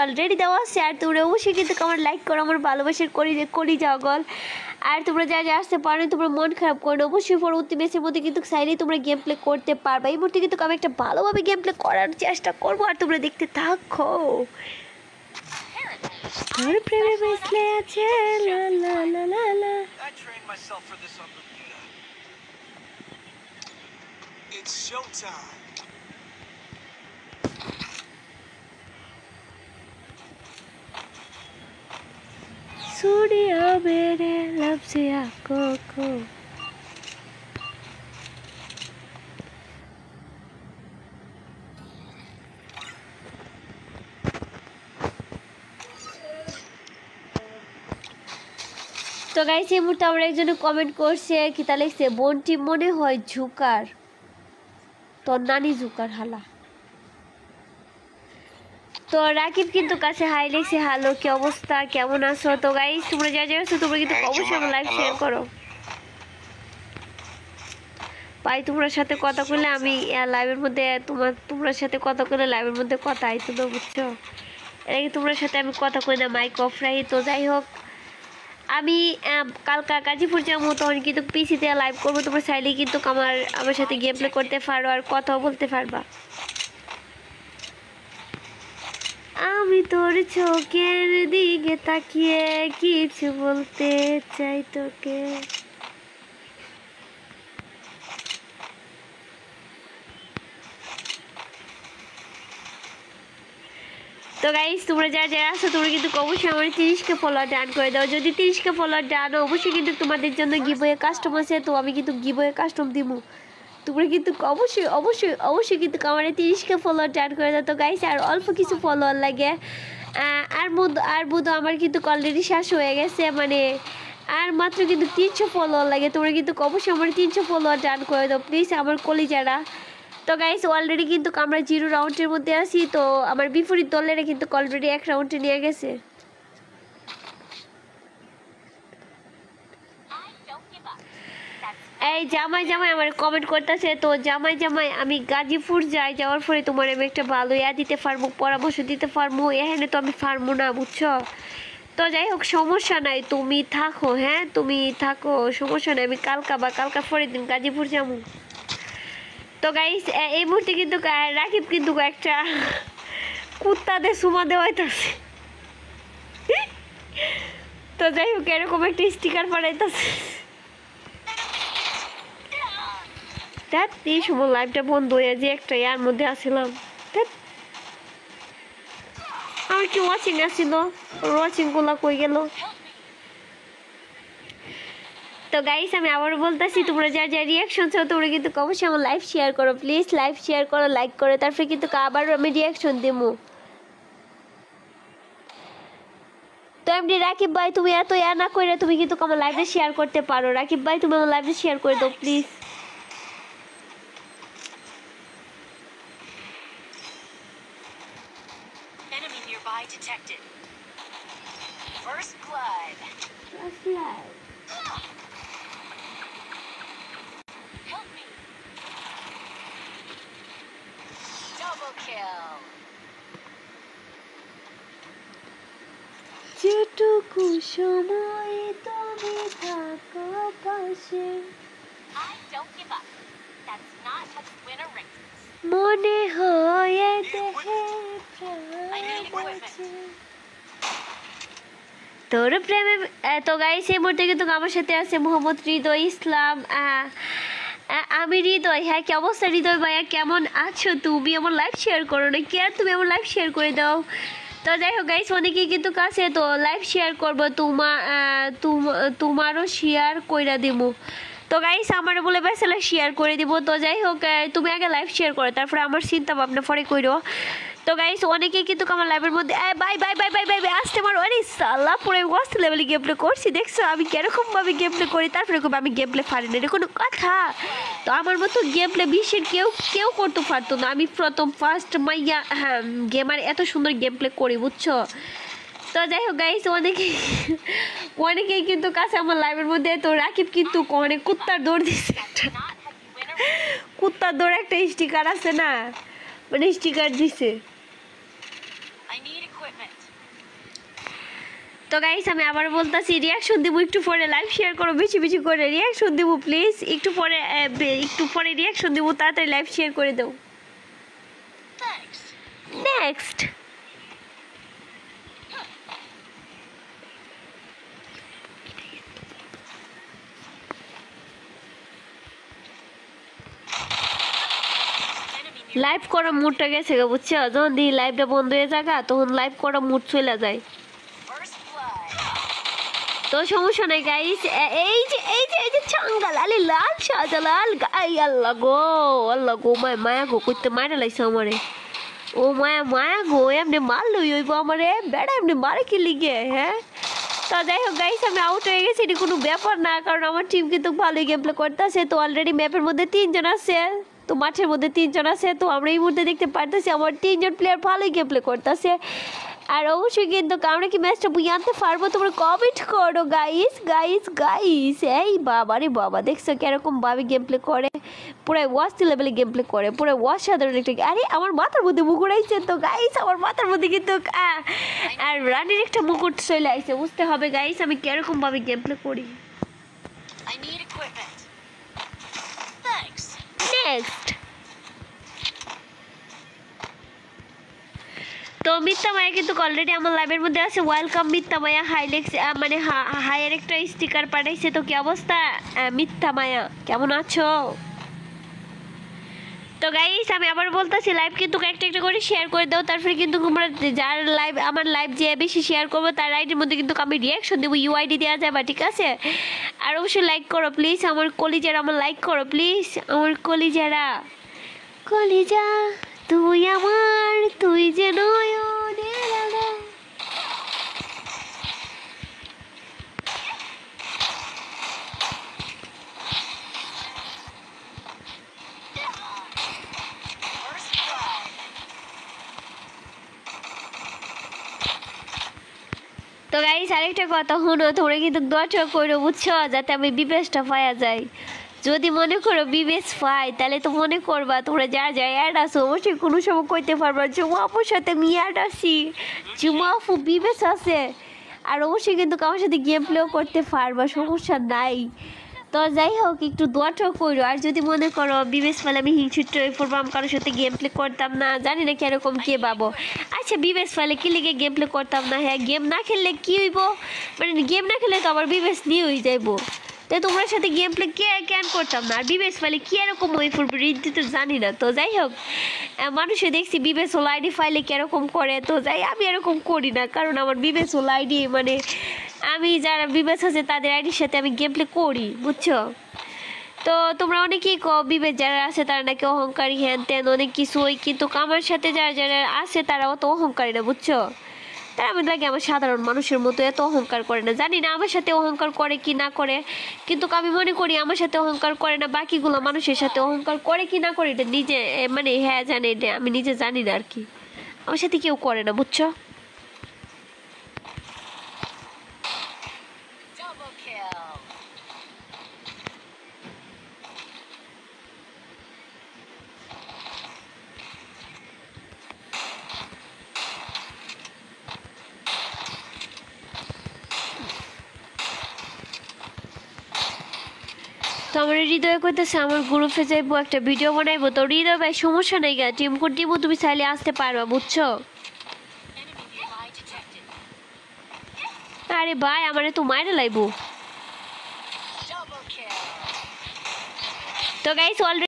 Already দেওয়া আছে আর তোমরা অবশ্যই কিন্তু আমার লাইক করো, আমার ভালোবাসার করি যাও গল। আর তোমরা যা আসতে পারো তোমরা মন খারাপ করো, অবশ্যই পরবর্তী ম্যাচের মধ্যে কিন্তু চাইলেই তোমরা গেম প্লে করতে পারবে। এই মুহূর্তে কিন্তু আমি একটা ভালোভাবে গেম প্লে করার চেষ্টা করবো আর তোমরা দেখতে থাকো। তোর প্রেমে বেসলে আছে লা লা লা লা লা। It's showtime. सूर्य मेरे लब से आँखों को তো গাইস এই মুহূর্তে আমরা একজন কমেন্ট করছে কি তা লিখছে বোনটি মনে হয় ঝুকার, তোর নানি ঝুকার হালা। তো রাকিব কিন্তু কাছে হাই লিখছে হ্যালো কি অবস্থা কেমন আছো। তো গাইস তোমরা যা আছো তোমরা কিন্তু অবশ্যই আমার লাইভ শেয়ার করো ভাই। তোমার সাথে কথা বললে আমি লাইভের মধ্যে তোমার সাথে কথা বললে লাইভের মধ্যে কথা আইতো না বুঝছো, এটা কি তোমার সাথে আমি কথা কই না মাইক অফ রাখি। তো যাই হোক আমি কালকা গাজীপুর যাবো তখন কিন্তু পিসিতে লাইভ করবো, তোমরা চাইলেই কিন্তু আমার সাথে গেম প্লে করতে পারো আর কথাও বলতে পারবা। আমি তোর চোখের দিকে তাকিয়ে কিছু বলতে চাই তোকে। তো গাইস তোমরা যা আছো তোমরা কিন্তু অবশ্যই আমার 30কে ফলোয়ার ডান করে দাও। যদি 30কে ফলোয়ার ডান অবশ্যই কিন্তু তোমাদের জন্য গিভওয়ে কাস্টম আছে, তো আমি কিন্তু গিভওয়ে কাস্টম দিব। তোমরা কিন্তু অবশ্যই কিন্তু আমার 30কে ফলোয়ার ডান করে দাও। তো গাইস আর অল্প কিছু ফলোয়ার লাগে, আর বুধ আমার কিন্তু অলরেডি শেষ হয়ে গেছে, মানে আর মাত্র কিন্তু 300 ফলোয়ার লাগে। তোমরা কিন্তু অবশ্যই আমার 300 ফলোয়ার ডান করে দাও প্লিজ আমার কলিজারা। তো গাইস অলরেডি কিন্তু আমরা 0 রাউন্ডের মধ্যে আছি, তো আমার বিপরীত দলেরা কিন্তু অলরেডি 1 রাউন্ডে নিয়ে গেছে। এই জামাই আমার কমেন্ট করতেছে, তো জামাই আমি গাজীপুর যাওয়ার পরে তোমার আমি একটা ভালো দিতে পারবো, পরামর্শ দিতে পারবো, এখানে তো আমি পারবো না বুঝছো। তো যাই হোক সমস্যা নাই, তুমি থাকো, হ্যাঁ তুমি থাকো, সমস্যা নাই, আমি কালকা পরের দিন গাজীপুর যাবো। তো গাইস এই মুহূর্তে কিন্তু রাকিব কিন্তু একটা কুত্তাদের সুমা দেওয়াইতেছে। তো যাই হোক এরকম একটা স্টিকার পাঠাইতেছে। এই সময় লাইভটা বন্ধ হয়ে যে একটা ইয়ার মধ্যে আসছিলাম, আমার কি ওয়াচিং আসছিল, ওয়াচিং গুলা কই গেল। তো গাইস আমি আবার বলতেছি তোমরা যা রিয়াকশন চাও তোমরা কিন্তু অবশ্যই আমার লাইভ শেয়ার করো প্লিজ, লাইভ শেয়ার করো লাইক করো, তারপরে কিন্তু আবার আমি রিয়াকশন দেবো। তো এমনি রাকিব ভাই তুমি এত না করে তুমি কিন্তু আমার লাইভে শেয়ার করতে পারো। রাকিব ভাই তুমি আমার লাইভে শেয়ার করে দাও please. Detected. First blood. Help me. Double kill. যেটুকু সময় তুমি থাকো পাশে I don't give up. That's not how to win a race. মনে হয় তোর প্রেমে। তো গাইস এই মুহূর্তে কিন্তু আমার সাথে আছে মোহাম্মদ হৃদয় ইসলাম, আমি হৃদয়। হ্যাঁ কি অবস্থা হৃদয় ভাইয়া কেমন আছো তুমি? আমার লাইভ শেয়ার করো না কি আর তুমি আমার লাইভ শেয়ার করে দাও। তো যাই হোক গাইস অনেকেই কিন্তু কাছে তো লাইভ শেয়ার করবো, তোমারও শেয়ার কইরা দিব। তো গাইস আমার বলে বেসলে শেয়ার করে দিব। তো যাই হোক তুমি আগে লাইভ শেয়ার করো তারপরে আমার চিন্তা ভাবনা পরে কইরো। তো গাইস অনেকেই কিন্তু আমার লাইভের মধ্যে bye bye bye bye bye আসতে পারো। আরে সাল্লাহ পুরো ওয়াস্ট লেভেলে গেম প্লে করছি, দেখছো আমি কিরকমভাবে গেম প্লে করি, তারপরে আমি গেম প্লে পারি না, এটা কোনো কথা? তো আমার মতো গেম প্লে বিশ্বের কেউ করতে পারতো না, আমি ফার্স্ট মাইয়া হ্যাঁ গেমার এত সুন্দর গেম প্লে করি বুঝছো। তো যাই হোক গাইস অনেকেই কিন্তু কাছে আমার লাইভের মধ্যে। তো রাকিব কিন্তু অনেক কুত্তার দৌড় দিচ্ছে, কুত্তার দৌড় একটা স্টিকার আছে না, মানে স্টিকার দিছে। equipment. তো গাইস আমি আবার বলতাছি রিয়াকশন দিব একটু পরে, লাইভ শেয়ার করো বেশি বেশি করে, রিয়াকশন দিব প্লিজ একটু পরে রিয়াকশন দিব, তাড়াতাড়ি লাইভ শেয়ার করে দাও। Thanks. Next Enemy near. Live করা মুডটা গেছে গো, বুঝছো? যখন দিই লাইভটা বন্ধ হয়ে যাগা তখন লাইভ করা মুড চলে যায়। First blood. তো সমস্যা নাই গাইস, এই যে চাঙ্গা লালি লাল সাদা লাল গাই, আল্লাহ গো মায়া গো কইতে মারা লাইছে আমারে। ও মায়া গো এমনি মারলই হইব আমারে, বেড়া এমনি মারে কি লিগে? হ্যাঁ, তো যাই হোক গাইস আমি আউট হয়ে গেছি, এটি কোনো ব্যাপার না, কারণ আমার টিম কিন্তু ভালোই গেম প্লে করতেছে। তো অলরেডি ম্যাপের মধ্যে 3 জন আছে, তো মাঠের মধ্যে 3 জন আছে, তো আমরা এই মুহূর্তে দেখতে পারতেছি আমার 3 জন প্লেয়ার ভালোই গেম প্লে করতেছে। আর অবশ্যই কিন্তু আমরা কি ম্যাচটা বুঝে আনতে পারবো? তোমরা কমেন্ট করো গাইস। এই বাবা রে বাবা, দেখছো কিরকম ভাবে গেম প্লে করে, পুরো ওয়াস্ট লেভেলে গেম প্লে করে, পুরো অসাধারণ একটা। আরে আমার মাথার মধ্যে মুকুট আইছে তো গাইস, আমার মাথার মধ্যে কিন্তু আর রানীর একটা মুকুট চলে আইছে, বুঝতে হবে গাইস আমি কিরকম ভাবে গেম প্লে করি। I need equipment. Thanks. Next তো মিথ্যা মায়া কিন্তু অলরেডি আমার লাইভের মধ্যে আছে। ওয়েলকাম মিথ্যা মায়া, হাইলেক্স মানে হাইয়ের একটা স্টিকার পাঠাইছে। তো কি অবস্থা মিথ্যা মায়া, কেমন আছো? তো গাইস আমি আবার বলতেছি লাইভ কিন্তু একটা একটা করে শেয়ার করে দাও, তারপরে কিন্তু তোমরা যার লাইভ আমার লাইভ যে বেশি শেয়ার করবো তার আইডির মধ্যে কিন্তু আমি রিয়াকশন দেবো, ইউআইডি দেওয়া যাবে, ঠিক আছে? আর অবশ্যই লাইক করো প্লিজ, আমার কলিজারা আমার লাইক করো প্লিজ, আমার কলিজারা। কলিজা তুই আমার, তুই যে নয়নের আলো। First blood. তো গাইস আরেকটা কথা শুনো, তোমরা কিন্তু দরজা করো বুঝছো, যাতে আমি বিবেশটা পাওয়া যায়। যদি মনে করো বিবেশ পাই তাহলে তো মনে করবা তোমরা যা অ্যাড আসো, অবশ্যই কোনো সময় কইতে পারবা জুমা আপুর সাথে আমি অ্যাড আসি, জুমা আপু বিবেশ আছে, আর অবশ্যই কিন্তু কারোর সাথে গেম প্লেও করতে পারবা, সমস্যা নাই। তো যাই হোক একটু দোয়াটাও করো। আর যদি মনে করো বিবেশ ফেলে আমি হিংসুট হয়ে পড়বো, আমি কারোর সাথে গেম প্লে করতাম না, জানি না কিরকম কে পাবো। আচ্ছা বিবেশ ফেলে কি লিগে গেম প্লে করতাম না? হ্যাঁ গেম না খেললে কি হইব, মানে গেম না খেললে তো আবার বিবেশ নিয়ে হয়ে যাইবো, তাই তোমার সাথে গেম প্লে কেন করতাম না? আর বিবেশ ফেলে কি এরকম হয়ে পড়বে রীতি তো জানি না। তো যাই হোক মানুষে দেখছি বিবেশ হল আইডি ফাইলে কিরকম করে, তো যাই আমি এরকম করি না, কারণ আমার বিবেশ হল আইডি মানে আমি যারা বিবেশ আছে তাদের আইডির সাথে আমি গেম প্লে করি, বুঝছো? তো তোমরা অনেকেই কো বিবেশ যারা আছে তারা নাকি অহংকারী, হ্যান ত্যান অনেক কিছু ওই, কিন্তু আমার সাথে যারা আছে তারা অত অহংকারী না, বুঝছো? তারা আমি লাগে আমার সাধারণ মানুষের মতো এত অহংকার করে না, জানি না আমার সাথে অহংকার করে কি না করে, কিন্তু আমি মনে করি আমার সাথে অহংকার করে না, বাকিগুলো মানুষের সাথে অহংকার করে কি না করে এটা নিজে মানে হ্যাঁ জানে, এটা আমি নিজে জানি না আর কি, আমার সাথে কেউ করে না, বুঝছো? Double kill. তো আমার হৃদয় করতেছে আমার গ্রুপে যাইবো একটা ভিডিও বানাইবো। তো হৃদয় ভাই সমস্যা নেই গা, টিম কোড দিব, তুমি চাইলে আসতে পারবা, বুঝছো? Enemy nearby detected. আরে ভাই আমারে তো মাইরে লাইবো। Double kill. তো গাইস অলরেডি